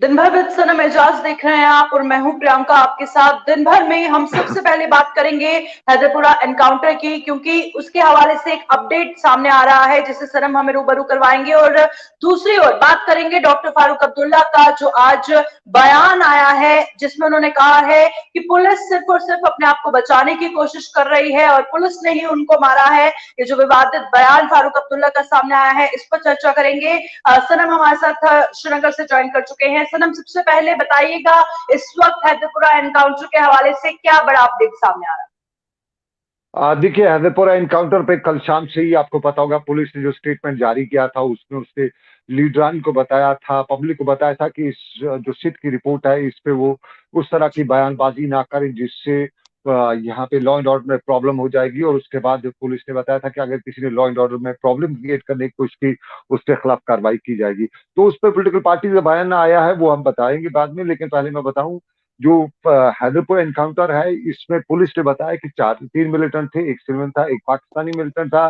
दिन भर विद सनम एजाज देख रहे हैं आप और मैं हूं प्रियंका आपके साथ। दिन भर में हम सबसे पहले बात करेंगे हैदरपुरा एनकाउंटर की, क्योंकि उसके हवाले से एक अपडेट सामने आ रहा है जिसे सनम हमें रूबरू करवाएंगे। और दूसरी ओर बात करेंगे डॉक्टर फारूक अब्दुल्ला का, जो आज बयान आया है जिसमें उन्होंने कहा है कि पुलिस सिर्फ और सिर्फ अपने आप को बचाने की कोशिश कर रही है और पुलिस ने ही उनको मारा है। ये जो विवादित बयान फारूक अब्दुल्ला का सामने आया है, इस पर चर्चा करेंगे। सनम हमारे साथ श्रीनगर से ज्वाइन कर चुके हैं। सनम, सबसे पहले बताइएगा इस वक्त हैदरपुरा एनकाउंटर के हवाले से क्या बड़ा अपडेट सामने आ रहा है? देखिए, हैदरपुरा एनकाउंटर पे कल शाम से ही आपको पता होगा, पुलिस ने जो स्टेटमेंट जारी किया था उसमें उसके लीडरान को बताया था, पब्लिक को बताया था कि इस जो सिट की रिपोर्ट है इस पे वो उस तरह की बयानबाजी ना करें जिससे यहाँ पे लॉ एंड ऑर्डर में प्रॉब्लम हो जाएगी। और उसके बाद पुलिस ने बताया था कि अगर किसी ने लॉ एंड ऑर्डर में प्रॉब्लम क्रिएट करने की कोशिश की उसके खिलाफ कार्रवाई की जाएगी। तो उस पर पॉलिटिकल पार्टी का बयान आया है वो हम बताएंगे बाद में, लेकिन पहले मैं बताऊं जो हैदरपुर एनकाउंटर है इसमें पुलिस ने बताया कि तीन मिलिटेंट थे, एक सिविलियन था, एक पाकिस्तानी मिलिटेंट था,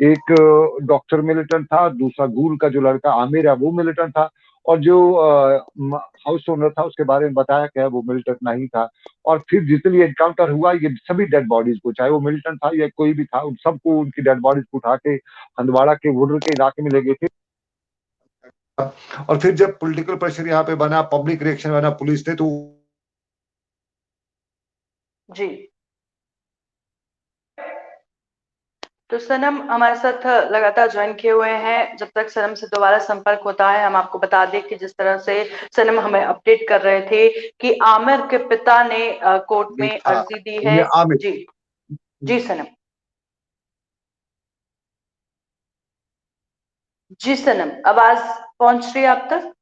एक डॉक्टर मिलिटेंट था, दूसरा गूल का जो लड़का आमिर है वो मिलिटेंट था, और जो हाउस ओनर था उसके बारे में बताया गया वो मिलिटेंट नहीं था। और फिर जितनी एनकाउंटर हुआ ये सभी डेड बॉडीज को, चाहे वो मिलिटेंट था या कोई भी था, उन सबको उनकी डेड बॉडीज को उठा के हंदवाड़ा के बॉर्डर के इलाके में ले गए थे। और फिर जब पॉलिटिकल प्रेशर यहाँ पे बना, पब्लिक रिएक्शन बना पुलिस ने, तो जी, तो सनम हमारे साथ लगातार ज्वाइन किए हुए हैं। जब तक सनम से दोबारा संपर्क होता है हम आपको बता दें कि जिस तरह से सनम हमें अपडेट कर रहे थे कि आमिर के पिता ने कोर्ट में अर्जी दी है। जी जी सनम, जी सनम, आवाज पहुंच रही है आप तक?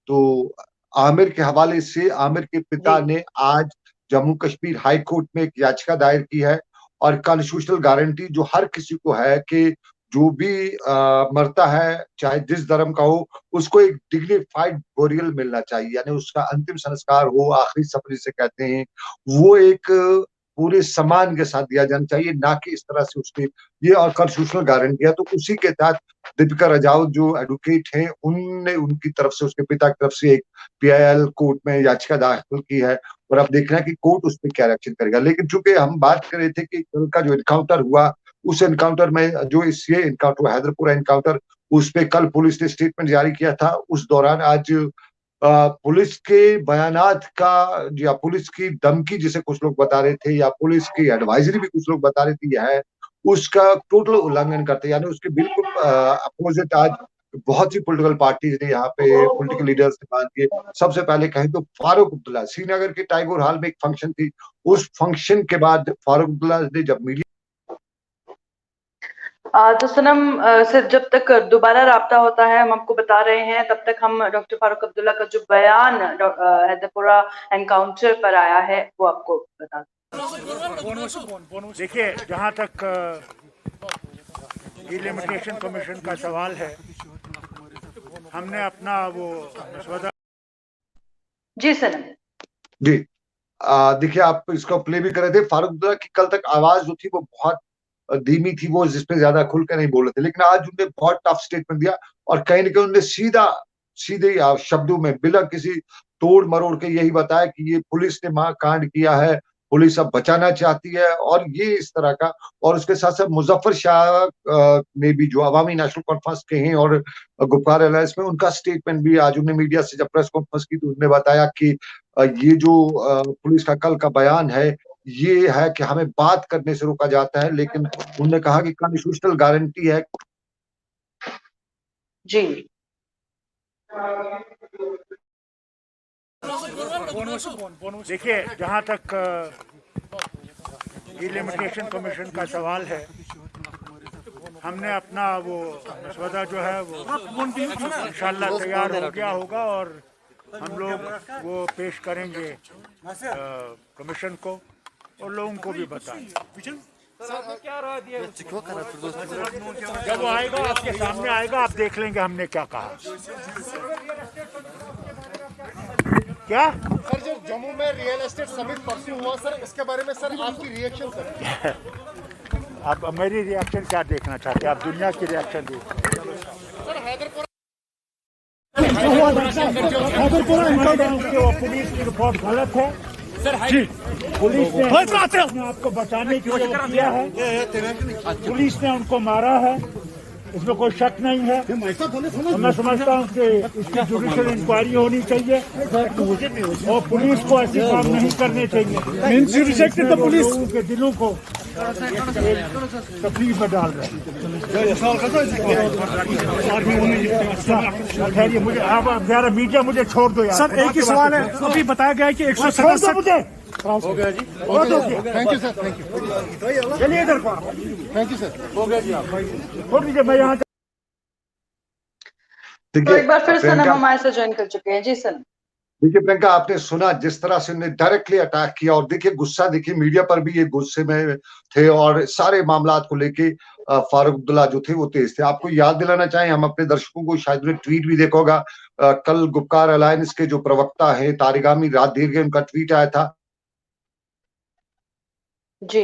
तो आमिर के हवाले से आमिर के पिता ने आज जम्मू कश्मीर हाई कोर्ट में एक याचिका दायर की है और कॉन्स्टिट्यूशनल गारंटी जो हर किसी को है कि जो भी मरता है चाहे जिस धर्म का हो उसको एक डिग्निफाइड बोरियल मिलना चाहिए, यानी उसका अंतिम संस्कार हो, आखिरी सफर जिसे कहते हैं, वो एक पूरे सम्मान के साथ दिया जाना चाहिए, ना कि इस तरह से उसके ये और कॉन्स्टिट्यूशनल गारंटी है। तो उसी के तहत दीपिका रजाऊ जो एडवोकेट हैं उनने उनकी तरफ से, उसके पिता की तरफ से एक पीआईएल कोर्ट में याचिका दाखिल की है और अब देखना है कि कोर्ट उस पर क्या रिएक्शन करेगा। लेकिन चूंकि हम बात कर रहे थे कि कल का जो एनकाउंटर हुआ उस एनकाउंटर में जो ये एनकाउंटर हैदरपुरा एनकाउंटर, उस पर कल पुलिस ने स्टेटमेंट जारी किया था। उस दौरान आज पुलिस के बयानात का या पुलिस की धमकी जिसे कुछ लोग बता रहे थे या पुलिस की एडवाइजरी भी कुछ लोग बता रहे थे है उसका टोटल उल्लंघन करते, यानी उसके बिल्कुल अपोजिट आज बहुत सी पॉलिटिकल पार्टीज ने यहाँ पे पॉलिटिकल लीडर्स ने बात की। सबसे पहले कहें तो फारूक अब्दुल्ला, श्रीनगर के टाइगर हॉल में एक फंक्शन थी, उस फंक्शन के बाद फारूक अब्दुल्ला ने जब मीडिया तो सनम से जब तक दोबारा राब्ता होता है हम आपको बता रहे हैं, तब तक हम डॉक्टर फारूक अब्दुल्ला का जो बयान हैदरपुरा एनकाउंटर पर आया है वो आपको बता दें। देखिए, जहां तक डिलिमिटेशन कमीशन का सवाल है, हमने अपना वो मसवदा। जी सनम, जी देखिए, आप इसको प्ले भी कर रहे थे। फारूक अब्दुल्ला की कल तक आवाज जो थी वो बहुत धीमी थी, वो जिसपे ज्यादा खुलकर नहीं बोल रहे थे, लेकिन आज उन्होंने बहुत टफ स्टेटमेंट दिया और कहीं ना कहीं उन्होंने सीधे शब्दों में बिना किसी तोड़ मरोड़ के यही बताया कि ये पुलिस ने कांड किया है, पुलिस अब बचाना चाहती है और ये इस तरह का। और उसके साथ साथ मुजफ्फर शाह ने भी, जो अवामी नेशनल कॉन्फ्रेंस के हैं और गुप्कार अलायंस में, उनका स्टेटमेंट भी आज उन्होंने मीडिया से जब प्रेस कॉन्फ्रेंस की तो उन्होंने बताया कि ये जो पुलिस का कल का बयान है ये है कि हमें बात करने से रोका जाता है, लेकिन उन्होंने कहा कि कॉन्स्टिट्यूशनल गारंटी है। जी, देखिए, जहां तक डिलिमिटेशन कमीशन का सवाल है, हमने अपना वो मसवदा जो है वो इंशाल्लाह तैयार हो गया होगा और हम लोग वो पेश करेंगे कमीशन को और लोगों को भी बताएंगे। जब वो आएगा आपके सामने आएगा आप देख लेंगे हमने क्या कहा। क्या सर, जो जम्मू में रियल एस्टेट समिट परसों हुआ सर, इसके बारे में सर आपकी रिएक्शन सर? आप मेरी रिएक्शन क्या देखना चाहते हैं? आप दुनिया की रिएक्शन देखिए। सर हैदरपुरा पुलिस की रिपोर्ट गलत है जी। पुलिस ने अपने आपको बचाने के लिए किया है, पुलिस ने उनको मारा है, इसमें कोई शक नहीं है। तो मैं समझता हूँ कि इसकी जुडिशियल इंक्वायरी होनी चाहिए और पुलिस को ऐसे काम नहीं करने चाहिए। लोगों के दिलों को तकलीफ में डाल रहे हैं। खैर, मुझे आप ज़्यादा मीडिया मुझे छोड़ दो यार। सर, एक ही सवाल है। अभी बताया गया है कि 167 मुझे हो गया जी। Thank you sir, thank you. चलिए इधर को, थैंक यू सर। हो गया जी। आप छोड़ दीजिए, मैं यहाँ। तो एक बार फिर सनम हमारे साथ ज्वाइन कर चुके हैं जी। सनम, देखिए प्रियंका, आपने सुना जिस तरह से उन्हें डायरेक्टली अटैक किया, और देखिए गुस्सा, देखिए मीडिया पर भी ये गुस्से में थे और सारे मामलात को लेके फारूक अब्दुल्ला जो थे वो तेज थे। आपको याद दिलाना चाहें, हम अपने दर्शकों को, शायद उन्हें ट्वीट भी देखा होगा, कल गुपकार अलायंस के जो प्रवक्ता है तारिगामी रात दीर्घे, उनका ट्वीट आया था जी।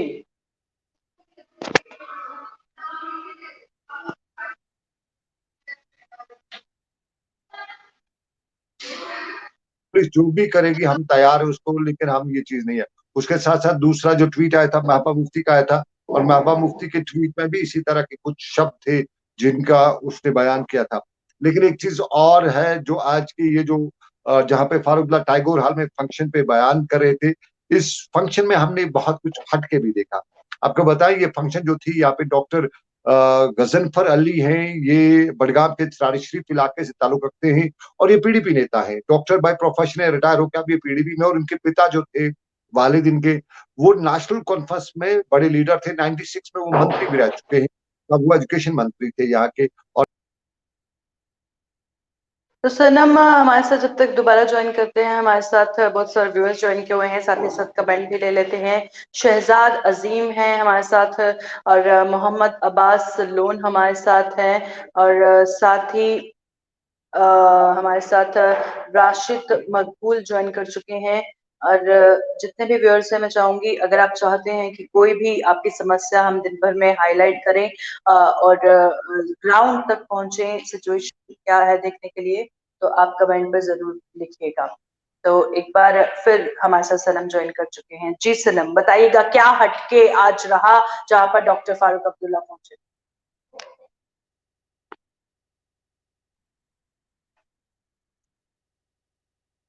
पुलिस जो भी करेगी हम तैयार है उसको, लेकिन हम ये चीज नहीं है। उसके साथ साथ दूसरा जो ट्वीट आया था महबूबा मुफ्ती का आया था, और महबूबा मुफ्ती के ट्वीट में भी इसी तरह के कुछ शब्द थे जिनका उसने बयान किया था। लेकिन एक चीज और है, जो आज की ये जो जहाँ पे फारूक टैगोर हॉल में फंक्शन पे बयान कर रहे थे, इस फंक्शन में हमने बहुत कुछ हट के भी देखा। आपको बताएं, ये फंक्शन जो थी, यहाँ पे डॉक्टर गजनफर अली हैं, ये बडगाम के चरारी शरीफ इलाके से ताल्लुक रखते हैं और ये पीडीपी नेता है। डॉक्टर बाय प्रोफेशन है, रिटायर होकर अब ये पीडीपी में, और उनके पिता जो थे वालिद इनके, वो नेशनल कॉन्फ्रेंस में बड़े लीडर थे। 96 में वो मंत्री भी रह चुके हैं, तब वो एजुकेशन मंत्री थे यहाँ के। और तो सनम हमारे साथ जब तक दोबारा ज्वाइन करते हैं, हमारे साथ बहुत सारे व्यूअर्स ज्वाइन किए हुए हैं, साथ ही साथ कमेंट भी ले लेते हैं। शहजाद अजीम हैं हमारे साथ, और मोहम्मद अब्बास लोन हमारे साथ हैं, और साथ ही हमारे साथ राशिद मकबूल ज्वाइन कर चुके हैं। और जितने भी व्यूअर्स हैं, मैं चाहूंगी अगर आप चाहते हैं कि कोई भी आपकी समस्या हम दिन भर में हाईलाइट करें और ग्राउंड तक पहुंचे, सिचुएशन क्या है देखने के लिए, तो आप कमेंट पर जरूर लिखिएगा। तो एक बार फिर हमारे साथ सनम ज्वाइन कर चुके हैं जी। सनम, बताइएगा क्या हटके आज रहा जहां पर डॉक्टर फारूक अब्दुल्ला पहुंचे?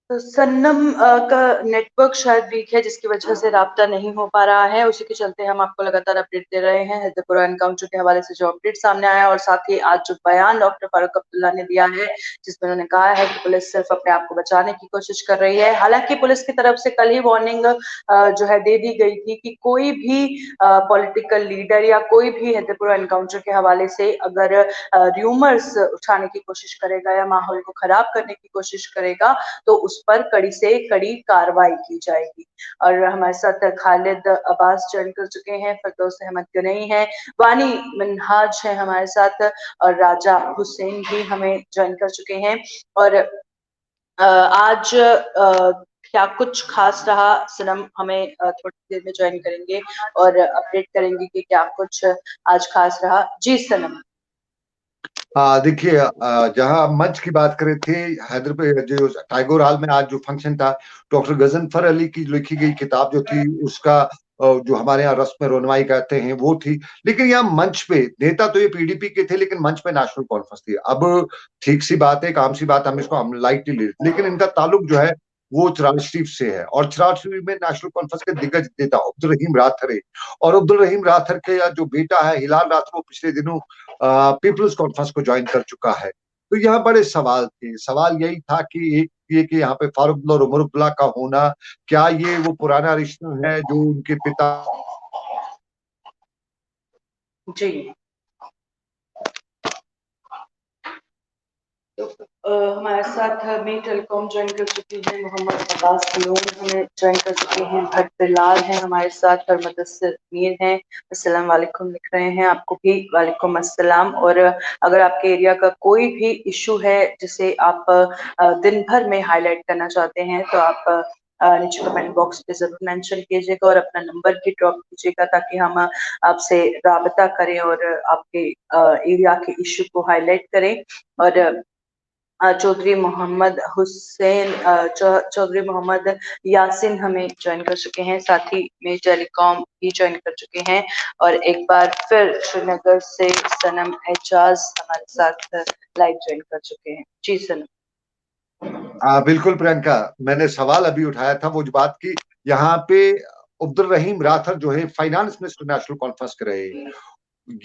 तो सनम का नेटवर्क शायद वीक है, जिसकी वजह से राब्ता नहीं हो पा रहा है। उसी के चलते हम आपको लगातार अपडेट दे रहे हैं हैदरपुरा एनकाउंटर के हवाले से जो अपडेट सामने आया, और साथ ही आज जो बयान डॉक्टर फारूक अब्दुल्ला ने दिया है, जिसमें उन्होंने कहा है कि पुलिस सिर्फ अपने आप को बचाने की कोशिश कर रही है। हालांकि पुलिस की तरफ से कल ही वार्निंग जो है दे दी गई थी कि कोई भी पॉलिटिकल लीडर या कोई भी हैदरपुरा एनकाउंटर के हवाले से अगर र्यूमर्स उठाने की कोशिश करेगा या माहौल को खराब करने की कोशिश करेगा, तो उस पर कड़ी से कड़ी कार्रवाई की जाएगी। और हमारे साथ खालिद अब्बास ज्वाइन कर चुके हैं, फिरदौस अहमद गनई है, वानी मिनहाज है हमारे साथ, और राजा हुसैन भी हमें ज्वाइन कर चुके हैं। और आज क्या कुछ खास रहा, सनम हमें थोड़ी देर में ज्वाइन करेंगे और अपडेट करेंगे कि क्या कुछ आज खास रहा जी। सनम, देखिए, जहां मंच की बात करे थे, हैदराबाद जो टैगोर हॉल में आज जो फंक्शन था, डॉक्टर गजनफर अली की लिखी गई किताब जो थी, उसका जो हमारे यहाँ रस्म रोनवाई कहते हैं वो थी। लेकिन यहाँ मंच पे नेता तो ये पीडीपी के थे, लेकिन मंच पे नेशनल कॉन्फ्रेंस थी। अब ठीक सी बात है, काम सी बात, हम लाइटली ले, लेकिन इनका ताल्लुक जो है वो चरार शरीफ से है, और चरार शरीफ में नेशनल कॉन्फ्रेंस के दिग्गज नेता अब्दुल रहीम राथर है, और अब्दुल रहीम राथर के जो बेटा है हिलाल राथर, वो पिछले दिनों पीपल्स कॉन्फ्रेंस को ज्वाइन कर चुका है। तो यहाँ बड़े सवाल थे। सवाल यही था कि एक ये कि यहाँ पे फारूक और उमर अब्दुल्ला का होना, क्या ये वो पुराना रिश्ता है जो उनके पिता जी। तो हमारे साथ मी टेलीकॉम ज्वाइन कर चुकी है, मोहम्मद अब्बास लोन हमें ज्वाइन कर चुके हैं, भट्ट बिलाल हैं हमारे साथ, और मुदस्सिर मीर हैं। अस्सलाम वालेकुम लिख रहे हैं, आपको भी वालेकुम अस्सलाम। और अगर आपके एरिया का कोई भी इशू है जिसे आप दिन भर में हाईलाइट करना चाहते हैं, तो आप नीचे कमेंट बॉक्स पे जरूर मेंशन कीजिएगा और अपना नंबर भी ड्रॉप कीजिएगा, ताकि हम आपसे राबता करें और आपके एरिया के इशू को हाईलाइट करें। और चौधरी मोहम्मद हुसैन चौधरी मोहम्मद यासिन हमें ज्वाइन कर चुके हैं, साथ ही में टेलीकॉम भी ज्वाइन कर चुके हैं। और एक बार फिर श्रीनगर से सनम एजाज हमारे साथ लाइव ज्वाइन कर चुके हैं। जी सनम। बिल्कुल प्रियंका, मैंने सवाल अभी उठाया था वो जो बात की, यहाँ पे अब्दुल रहीम राठर जो है फाइनेंस मिनिस्टर नेशनल कॉन्फ्रेंस कर रहे हैं।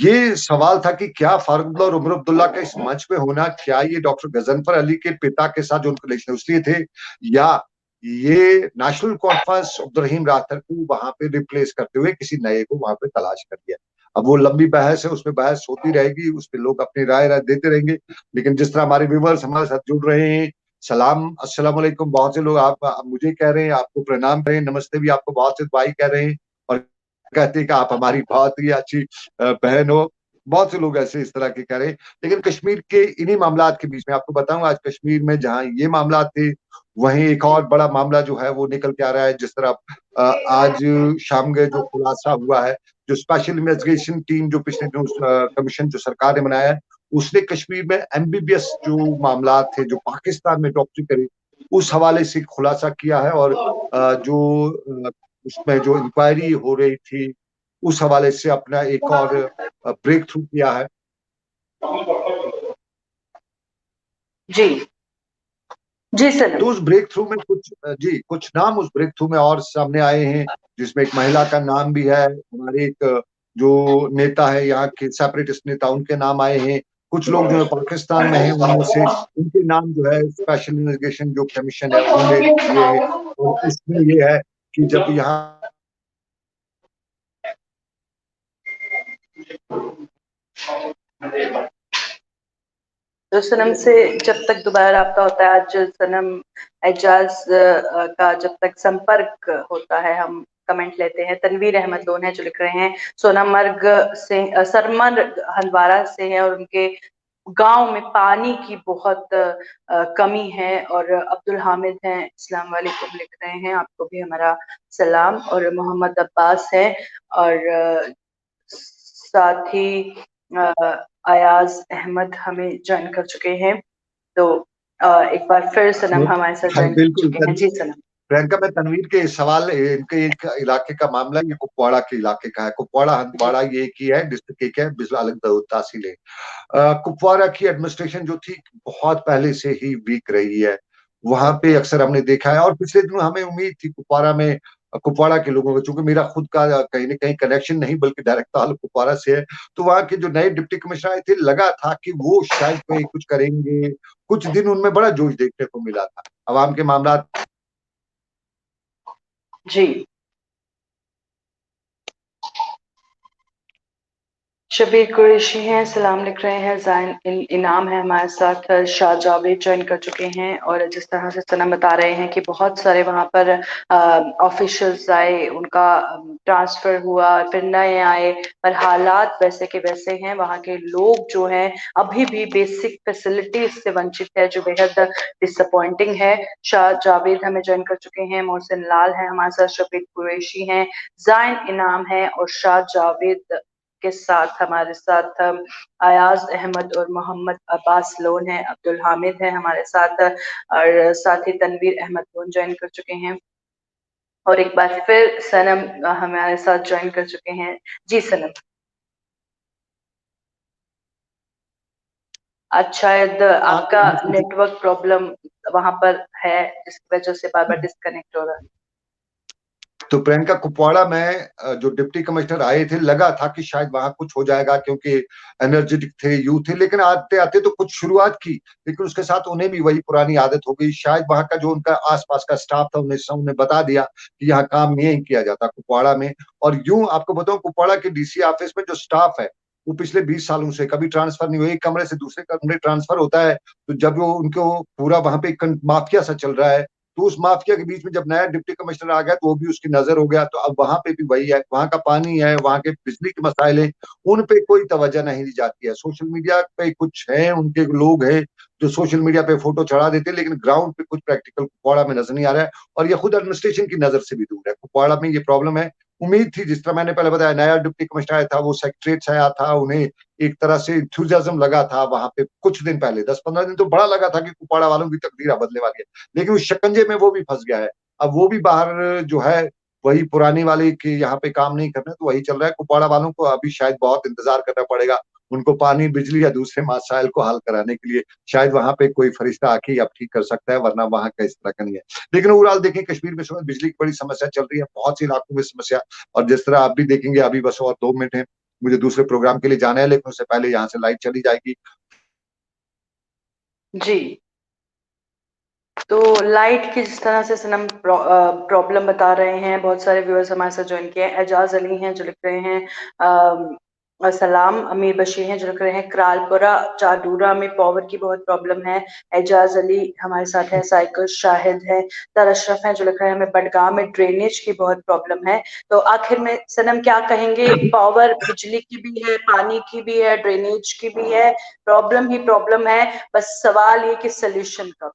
ये सवाल था कि क्या फारूक अब्दुल्ला और उमर अब्दुल्ला का इस मंच पे होना, क्या ये डॉक्टर गजनफर अली के पिता के साथ जो उनके रिलेशन उसलिए थे, या ये नेशनल कॉन्फ्रेंस अब्दुल रहीम राठर को वहां पे रिप्लेस करते हुए किसी नए को वहां पे तलाश कर दिया। अब वो लंबी बहस है, उसमें बहस होती रहेगी, उस पर लोग अपनी राय देते रहेंगे। लेकिन जिस तरह हमारे व्यूवर्स हमारे साथ जुड़ रहे हैं, सलाम अस्सलाम वालेकुम, बहुत से लोग आप मुझे कह रहे हैं, आपको प्रणाम करें, नमस्ते भी आपको बहुत से भाई कह रहे हैं, और कहते हैं कि आप हमारी बहुत ही अच्छी बहन हो। बहुत से लोग ऐसे इस तरह के कह रहे हैं। लेकिन कश्मीर के इन्हीं मामला के बीच में आपको बताऊं, आज कश्मीर में जहां ये मामला थे, वहीं एक और बड़ा मामला जो है वो निकल के आ रहा है। जिस तरह आज शाम में जो खुलासा हुआ है, जो स्पेशल इन्वेस्टिगेशन टीम जो पिछले दिनों कमीशन जो सरकार ने बनाया है, उसने कश्मीर में एमबीबीएस जो मामला थे जो पाकिस्तान में डॉक्टरी करे, उस हवाले से खुलासा किया है। और जो उसमें जो इंक्वायरी हो रही थी, उस हवाले से अपना एक और ब्रेक थ्रू किया है। जी जी सर। तो उस ब्रेक थ्रू में कुछ नाम उस ब्रेक थ्रू में और सामने आए हैं, जिसमें एक महिला का नाम भी है, हमारे एक जो नेता है यहाँ के सेपरेटिस्ट नेता, उनके नाम आए हैं। कुछ लोग जो है पाकिस्तान में हैं, उनमें से उनके नाम जो है स्पेशल इन्वेस्टिगेशन जो कमीशन है उन्होंने दिए हैं। और उसमें ये है कि जब यहाँ तो सनम से जब तक दोबारा राब्ता होता है, आज सनम एजाज का जब तक संपर्क होता है, हम कमेंट लेते हैं। तनवीर अहमद लोन है जो लिख रहे हैं सोनामर्ग से, सरमर्ग हंदवाड़ा से है और उनके गांव में पानी की बहुत कमी है। और अब्दुल हामिद हैं अस्सलाम वालेकुम लिख रहे हैं, आपको भी हमारा सलाम। और मोहम्मद अब्बास है, और साथ ही अयाज अहमद हमें ज्वाइन कर चुके हैं। तो एक बार फिर सनम हमारे साथ ज्वाइन कर चुके हैं। जी सनम। प्रियंका, मैं तनवीर के सवाल, इनके एक इलाके का मामला, ये कुपवाड़ा के इलाके का है। कुपवाड़ा हंदवाड़ा ये एक ही है, डिस्ट्रिक्ट एक है, बिजला अलग तहसील है। कुपवाड़ा की एडमिनिस्ट्रेशन जो थी बहुत पहले से ही वीक रही है। वहां पे अक्सर हमने देखा है, और पिछले दिनों हमें उम्मीद थी कुपवाड़ा के लोगों को, चूंकि मेरा खुद का कहीं ना कहीं कनेक्शन नहीं बल्कि डायरेक्ट ताल्लुक कुपवाड़ा से है, तो वहां के जो नए डिप्टी कमिश्नर आए थे, लगा था कि वो शायद कोई कुछ करेंगे। कुछ दिन उनमें बड़ा जोश देखने को मिला था अवाम के मामला। जी शबीर कुरैशी हैं, सलाम लिख रहे हैं। जाइन इनाम है हमारे साथ, शाह जावेद ज्वाइन कर चुके हैं। और जिस तरह से सनम बता रहे हैं कि बहुत सारे वहाँ पर ऑफिशियल्स आए, उनका ट्रांसफर हुआ, फिर नए आए, पर हालात वैसे के वैसे हैं। वहाँ के लोग जो हैं अभी भी बेसिक फैसिलिटीज से वंचित है, जो बेहद डिसअपॉइंटिंग है। शाह जावेद हमें ज्वाइन कर चुके हैं, मोहसिन लाल है हमारे साथ, शबीर कुरैशी हैं, जाइन इनाम है, और शाह जावेद के साथ हमारे साथ अयाज अहमद और मोहम्मद अब्बास लोन है, अब्दुल हामिद है हमारे साथ, और साथ ही तनवीर अहमद लोन ज्वाइन कर चुके हैं। और एक बार फिर सनम हमारे साथ ज्वाइन कर चुके हैं। जी सनम। आज शायद आपका नेटवर्क प्रॉब्लम वहां पर है, जिसकी वजह से बार बार डिस्कनेक्ट हो रहा है। तो प्रियंका, कुपवाड़ा में जो डिप्टी कमिश्नर आए थे, लगा था कि शायद वहां कुछ हो जाएगा, क्योंकि एनर्जेटिक थे, यूथ थे। लेकिन आते आते तो कुछ शुरुआत की, लेकिन उसके साथ उन्हें भी वही पुरानी आदत हो गई। शायद वहां का जो उनका आसपास का स्टाफ था, उन्हें बता दिया कि यहाँ काम नहीं किया जाता कुपवाड़ा में। और यूं आपको बताऊं, कुपवाड़ा के डीसी ऑफिस में जो स्टाफ है, वो पिछले 20 सालों से कभी ट्रांसफर नहीं हुए। एक कमरे से दूसरे कमरे ट्रांसफर होता है, तो जब वो उनको पूरा वहां पे माफिया सा चल रहा है, तो उस माफिया के बीच में जब नया डिप्टी कमिश्नर आ गया, तो वो भी उसकी नजर हो गया। तो अब वहां पे भी वही है, वहां का पानी है, वहां के बिजली के मसाइल हैं, उन पे कोई तवज्जो नहीं दी जाती है। सोशल मीडिया पे कुछ है, उनके लोग हैं जो सोशल मीडिया पे फोटो चढ़ा देते हैं, लेकिन ग्राउंड पे कुछ प्रैक्टिकल कुपवाड़ा में नजर नहीं आ रहा है। और ये खुद एडमिनिस्ट्रेशन की नजर से भी दूर है। कुपवाड़ा में ये प्रॉब्लम है। उम्मीद थी, जिस तरह मैंने पहले बताया, नया डिप्टी कमिश्नर आया था, वो सेक्रेटरीट से आया था, उन्हें एक तरह से इंथुजियाज्म लगा था वहां पे कुछ दिन पहले, 10-15 दिन तो बड़ा लगा था कि कुपवाड़ा वालों की तकदीर बदलने वाली है, लेकिन उस शिकंजे में वो भी फंस गया है। अब वो भी बाहर जो है वही पुरानी वाली कि यहाँ पे काम नहीं करना, तो वही चल रहा है। कुपवाड़ा वालों को अभी शायद बहुत इंतजार करना पड़ेगा, उनको पानी, बिजली या दूसरे मसाइल को हल कराने के लिए शायद वहां पे कोई फरिश्ता आके ही अब ठीक कर सकता है, वरना वहां का इस तरह का नहीं है। लेकिन ओवरऑल देखें, कश्मीर में इस समय बिजली की बड़ी समस्या चल रही है, बहुत सी इलाकों में समस्या, और जिस तरह आप भी देखेंगे, अभी बस और 2 मिनट है, मुझे दूसरे प्रोग्राम के लिए जाना है, लेकिन उससे पहले यहाँ से लाइट चली जाएगी। जी, तो लाइट की जिस तरह से सनम प्रॉब्लम बता रहे हैं, बहुत सारे व्यूअर्स हमारे साथ ज्वाइन किए हैं। एजाज अली हैं जो लिख रहे हैं सलाम। अमीर बशीर हैं जो लिख रहे हैं क्रालपुरा चाडूरा में पावर की बहुत प्रॉब्लम है। एजाज अली हमारे साथ है। साइकिल शाहिद है। तर अशरफ हैं जो लिख रहे हैं हमें बडगाम में ड्रेनेज की बहुत प्रॉब्लम है। तो आखिर में सनम क्या कहेंगे? पावर, बिजली की भी है, पानी की भी है, ड्रेनेज की भी है, प्रॉब्लम ही प्रॉब्लम है। बस सवाल ये कि सोल्यूशन कब?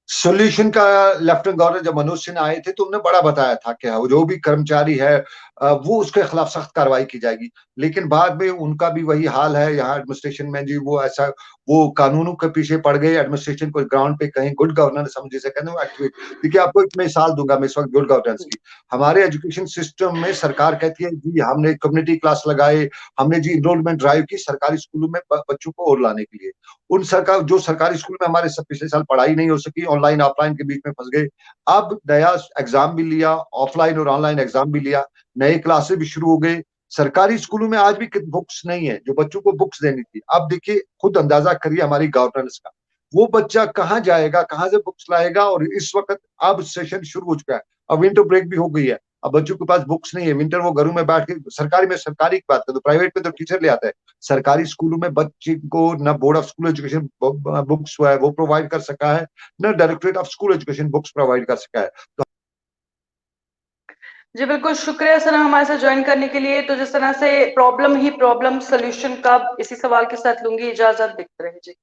सोल्यूशन का लेफ्टिनेंट गवर्नर जब मनोज सिन्हा आए थे तो उन्होंने बड़ा बताया था कि जो भी कर्मचारी है वो उसके खिलाफ सख्त कार्रवाई की जाएगी, लेकिन बाद में उनका भी वही हाल है यहाँ एडमिनिस्ट्रेशन में जी, वो कानूनों के पीछे पड़ गए। एडमिनिस्ट्रेशन को ग्राउंड पे कहीं गुड गवर्नेंस हम जिसे कहते हैं एक्टिवेट। देखिए, आपको एक मिसाल दूंगा मैं इस वक्त गुड गवर्नेंस की। हमारे एजुकेशन सिस्टम में सरकार कहती है जी हमने कम्युनिटी क्लास लगाए, हमने जी इनरोलमेंट ड्राइव की सरकारी स्कूलों में बच्चों को और लाने के लिए। उन सरकार जो सरकारी स्कूल में हमारे पिछले साल पढ़ाई नहीं हो सकी, ऑनलाइन ऑफलाइन के बीच में फंस गए। अब नया एग्जाम भी लिया, ऑफलाइन और ऑनलाइन एग्जाम भी लिया, नए क्लासेस भी शुरू हो गए। सरकारी स्कूलों में आज भी बुक्स नहीं है जो बच्चों को बुक्स देनी थी। अब देखिए, खुद अंदाजा करिए हमारी गवर्नेंस का, वो बच्चा कहाँ जाएगा, कहाँ से बुक्स लाएगा? और इस वक्त अब सेशन शुरू हो चुका है, अब विंटर ब्रेक भी हो गई है, अब बच्चों के पास बुक्स नहीं है। विंटर वो घरों में बैठ के, सरकारी की बात करें तो प्राइवेट में तो टीचर ले आता है, सरकारी स्कूलों में बच्चे को न board of school education books है वो प्रोवाइड कर सका है, न directorate of school education books provide कर सका है। तो जी बिल्कुल, शुक्रिया सनम हमारे साथ ज्वाइन करने के लिए। तो जिस तरह से प्रॉब्लम ही प्रॉब्लम, सोल्यूशन कब, इसी सवाल के साथ लूंगी इजाजत। देखते रहिए जी।